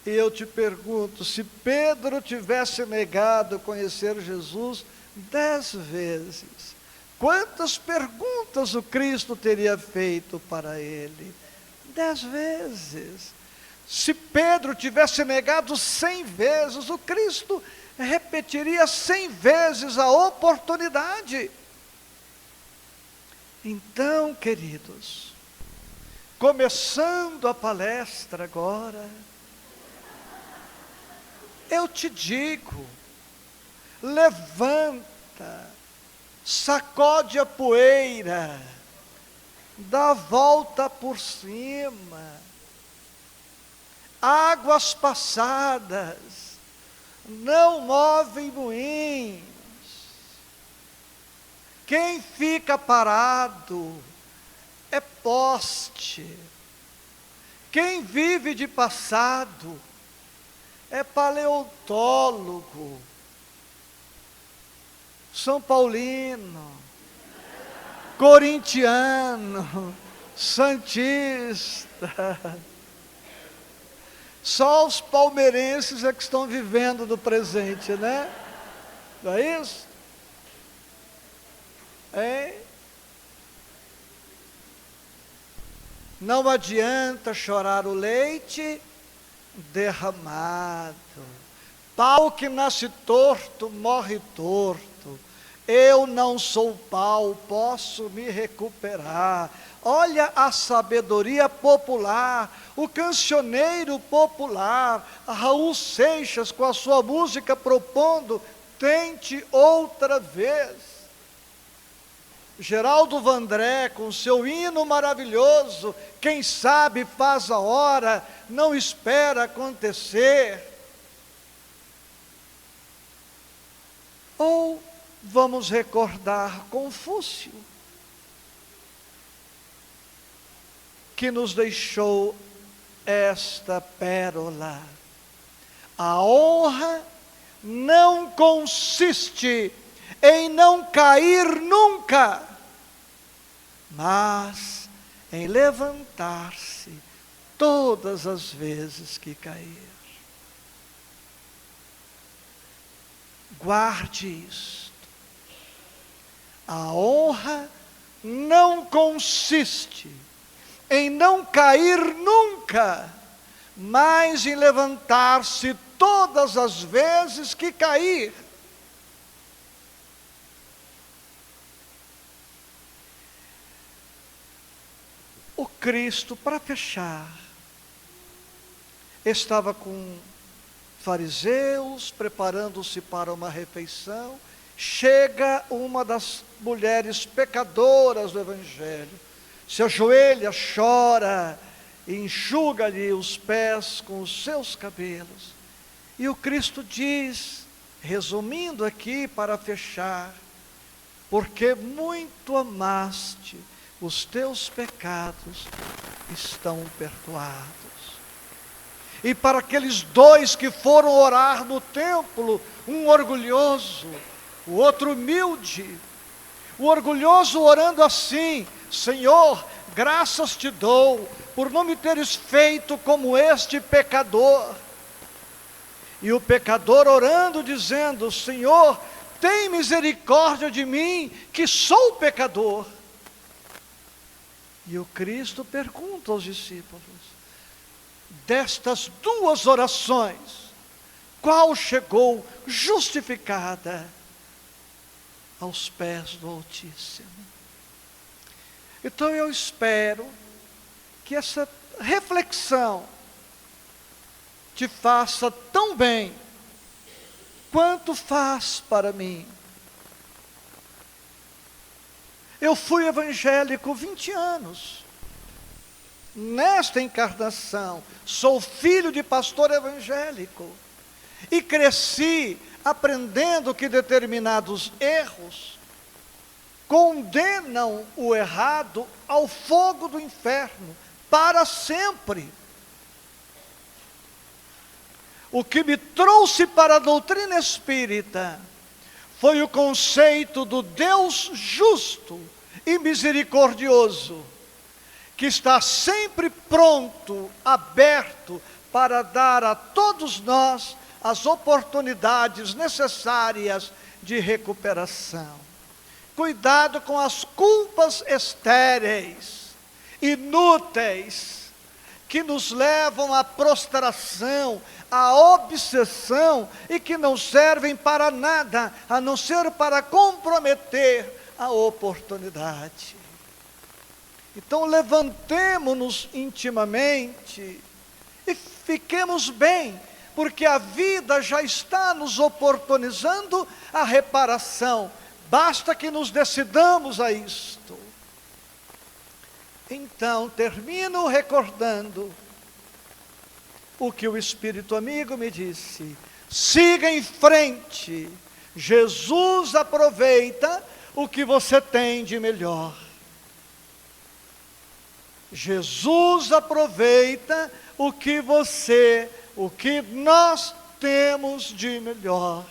E eu te pergunto, se Pedro tivesse negado conhecer Jesus 10 vezes, quantas perguntas o Cristo teria feito para ele? 10 vezes. Se Pedro tivesse negado 100 vezes, o Cristo repetiria 100 vezes a oportunidade. Então, queridos, começando a palestra agora, eu te digo, levanta, sacode a poeira, dá a volta por cima. Águas passadas não movem moinhos. Quem fica parado é poste. Quem vive de passado é paleontólogo, São Paulino, corintiano, santista. Só os palmeirenses é que estão vivendo do presente, né? Não é isso? Não adianta chorar o leite derramado. Pau que nasce torto, morre torto. Eu não sou pau, posso me recuperar. Olha a sabedoria popular, o cancioneiro popular, Raul Seixas, com a sua música propondo: tente outra vez. Geraldo Vandré, com seu hino maravilhoso, quem sabe faz a hora, não espera acontecer. Ou vamos recordar Confúcio, que nos deixou esta pérola: a honra não consiste em não cair nunca, mas em levantar-se todas as vezes que cair. Guarde isto. A honra não consiste em não cair nunca, mas em levantar-se todas as vezes que cair. O Cristo, para fechar, estava com fariseus preparando-se para uma refeição. Chega uma das mulheres pecadoras do Evangelho, se ajoelha, chora, e enxuga-lhe os pés com os seus cabelos. E o Cristo diz, resumindo aqui para fechar: porque muito amaste, os teus pecados estão perdoados. E para aqueles dois que foram orar no templo, um orgulhoso, o outro humilde, o orgulhoso orando assim: Senhor, graças te dou por não me teres feito como este pecador. E o pecador orando dizendo: Senhor, tem misericórdia de mim, que sou pecador. E o Cristo pergunta aos discípulos: destas duas orações, qual chegou justificada aos pés do Altíssimo? Então eu espero que essa reflexão te faça tão bem quanto faz para mim. Eu fui evangélico 20 anos. Nesta encarnação, sou filho de pastor evangélico. E cresci aprendendo que determinados erros condenam o errado ao fogo do inferno, para sempre. O que me trouxe para a doutrina espírita foi o conceito do Deus justo e misericordioso, que está sempre pronto, aberto, para dar a todos nós as oportunidades necessárias de recuperação. Cuidado com as culpas estéreis, inúteis, que nos levam à prostração, à obsessão, e que não servem para nada, a não ser para comprometer a oportunidade. Então levantemo-nos intimamente e fiquemos bem, porque a vida já está nos oportunizando a reparação. Basta que nos decidamos a isto. Então, termino recordando o que o Espírito amigo me disse: siga em frente. Jesus aproveita o que você tem de melhor. Jesus aproveita o que nós temos de melhor.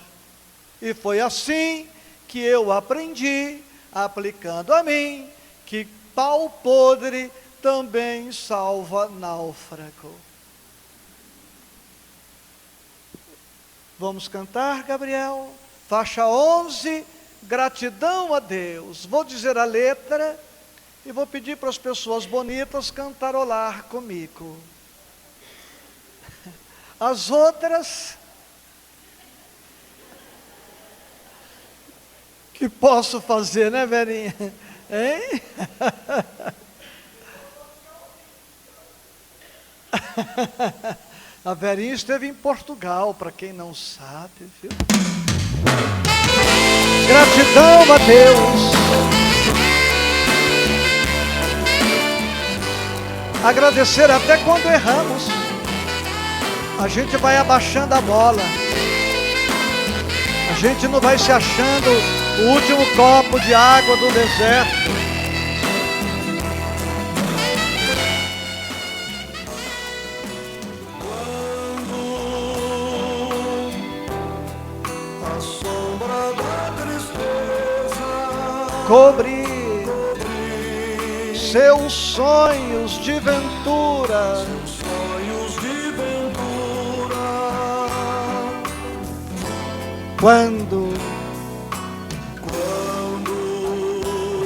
E foi assim que eu aprendi, aplicando a mim, que pau podre também salva náufrago. Vamos cantar, Gabriel? Faixa 11, gratidão a Deus. Vou dizer a letra e vou pedir para as pessoas bonitas cantarolar comigo. As outras, que posso fazer, né, Verinha? Hein? A Verinha esteve em Portugal, para quem não sabe, viu? Gratidão a Deus agradecer até quando erramos. A gente vai abaixando a bola. A gente não vai se achando o último copo de água do deserto. A sombra da tristeza Cobrir seus sonhos de ventura, sonhos de ventura. quando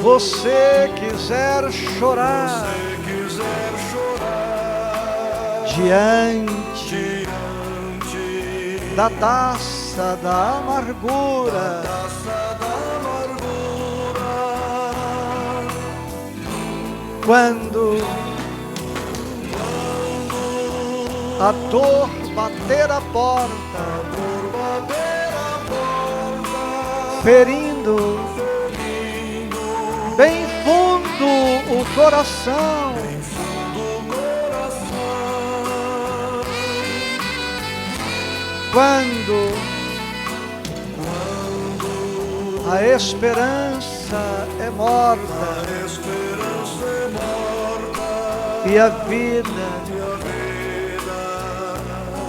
você quiser chorar, Quiser chorar diante diante da taça da amargura, taça da amargura. quando a dor bater a porta, Por bater a porta, ferindo bem fundo o coração, do coração. quando a esperança é morta A esperança é morta e a vida e a vida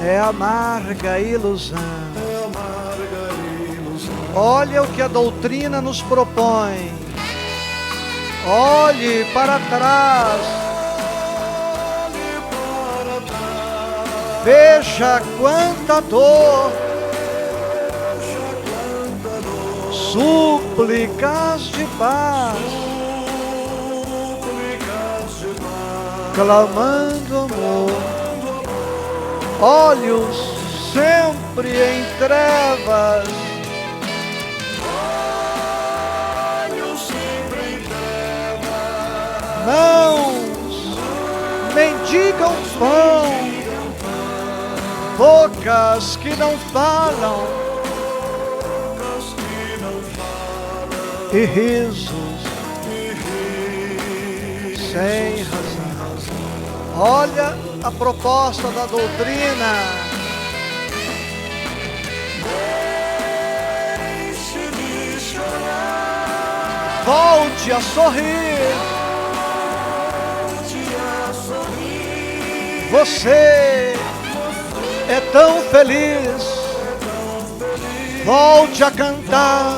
é amarga ilusão. é amarga ilusão. Olha o que a doutrina nos propõe. Olhe para trás. Olhe para trás, Veja quanta dor. Súplicas de paz, súplicas de paz, clamando amor. Olhos sempre em trevas, olhos sempre em trevas, mãos mendigam pão, bocas que não falam que não falam e risos e ri. sem razão. Olha a proposta da doutrina. Deixe de chorar, Volte a sorrir. volte a sorrir. Você é tão feliz. Volte a cantar.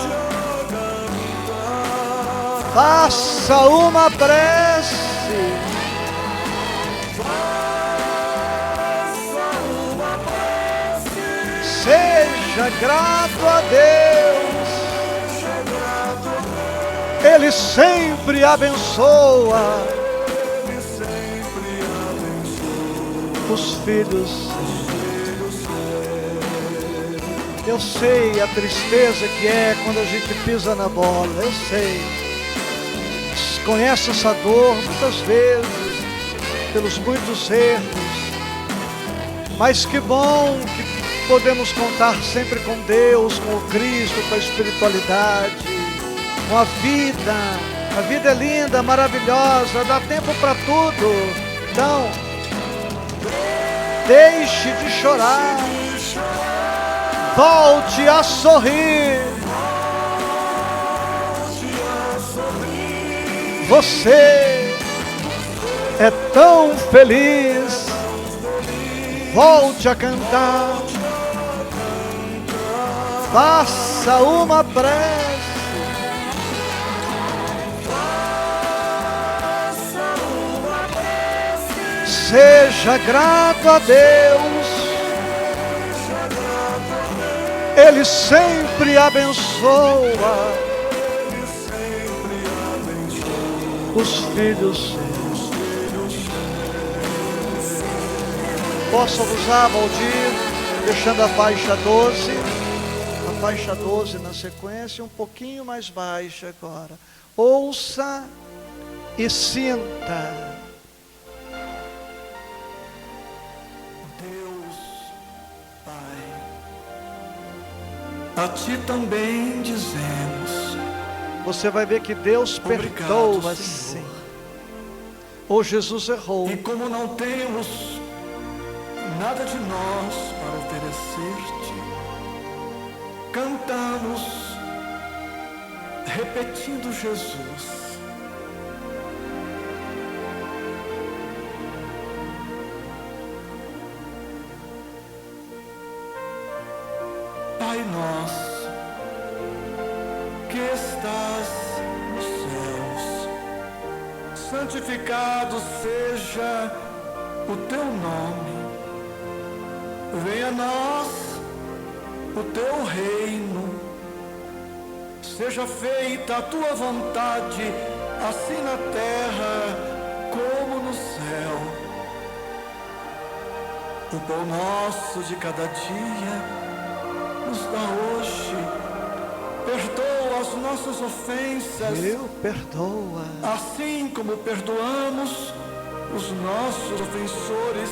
Faça uma prece. Seja grato a Deus. Ele sempre abençoa os filhos. Eu sei a tristeza que é quando a gente pisa na bola. Eu sei. Conhece essa dor muitas vezes, pelos muitos erros. Mas que bom que podemos contar sempre com Deus, com o Cristo, com a espiritualidade, com a vida. A vida é linda, maravilhosa, dá tempo para tudo. Então, deixe de chorar. Volte a sorrir. Você é tão feliz. Volte a cantar. Faça uma prece. Seja grato a Deus. Ele sempre abençoa os filhos seus. Posso usar, Valdir, deixando a faixa 12. A faixa 12 na sequência, um pouquinho mais baixa agora. Ouça e sinta. Deus, Pai, a Ti também dizemos Você vai ver que Deus obrigado, perdoa Senhor. sim. Ou Jesus errou. E como não temos nada de nós para oferecer-te, cantamos repetindo Jesus. Pai nosso, que estás nos céus, santificado seja o teu nome. Venha a nós o teu reino. Seja feita a tua vontade, assim na terra como no céu. O pão nosso de cada dia nos dá hoje. Perdoa as nossas ofensas, Perdoa. assim como perdoamos os nossos ofensores.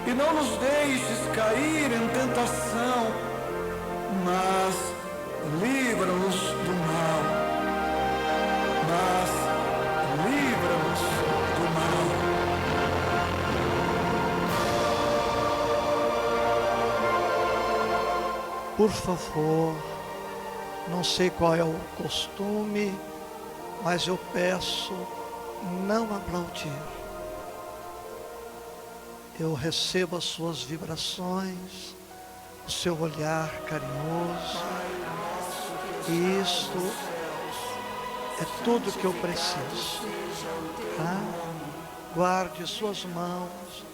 E não nos deixes cair em tentação, mas livra-nos do mal. Livra-nos do mal. Por favor, não sei qual é o costume, mas eu peço não aplaudir. Eu recebo as suas vibrações, o seu olhar carinhoso, e isto é tudo que eu preciso. Tá? Guarde suas mãos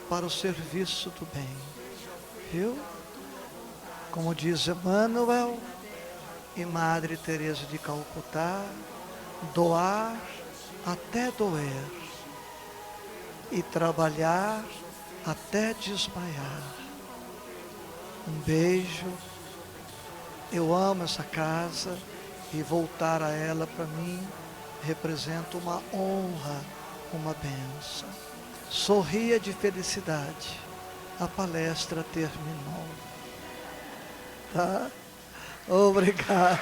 para o serviço do bem, viu? Como diz Emmanuel e Madre Teresa de Calcutá, doar até doer e trabalhar até desmaiar. Um beijo. Eu amo essa casa e voltar a ela para mim representa uma honra, uma bênção. Sorria de felicidade. A palestra terminou. Tá? Obrigado.